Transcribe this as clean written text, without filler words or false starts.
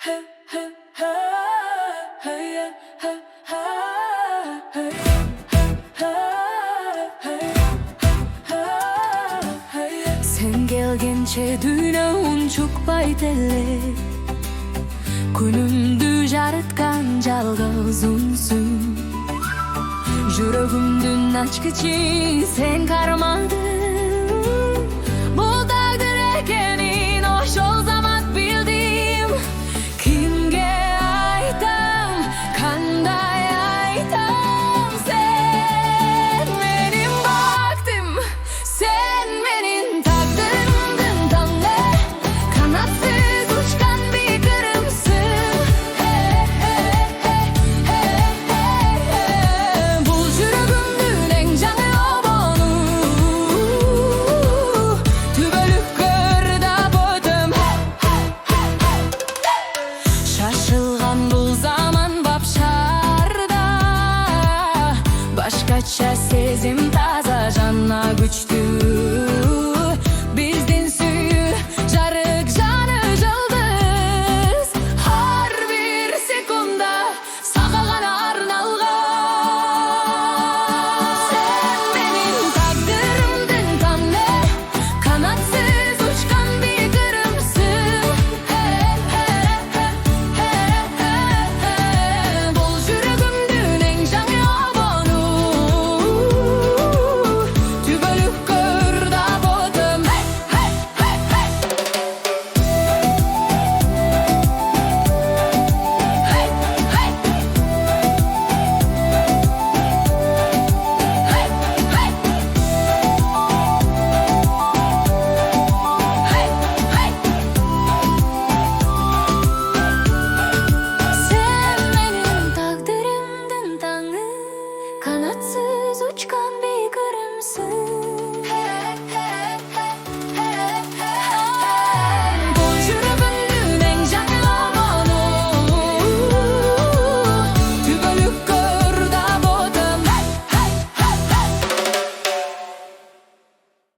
Sen gelgençe dünya unçuk baytelle, Күнүмдү жарыткан жалгызымсың. Жүрөгүмдүн ачкычын сен кармадың. Бул тагдыр экенин ошол замат билдим. Кимге айтам, кандай айтам? Сен менин бактым, сен менин тагдырымдын таңы, канатсыз учкан бийгиримсиң. Бул жүрөгүмдүн эң жаңы обону, түбөлүккөр дап өтөм. Шашылган бул заман бап шаарда, башкача сезим таза, жана күчтүү. Биздин сүйүү жарык жаны жылдыз, ар бир секунда сага гана арналган. Сен менин тагдырымдын таңы, канатсыз учкан бийгиримсиң. Бул жүрөгүмдүн эң жаңы обону, түбөлүккөр дап өтөм. Sen menин тагдырымдын таңы, канатсыз учкан бийгиримсиң.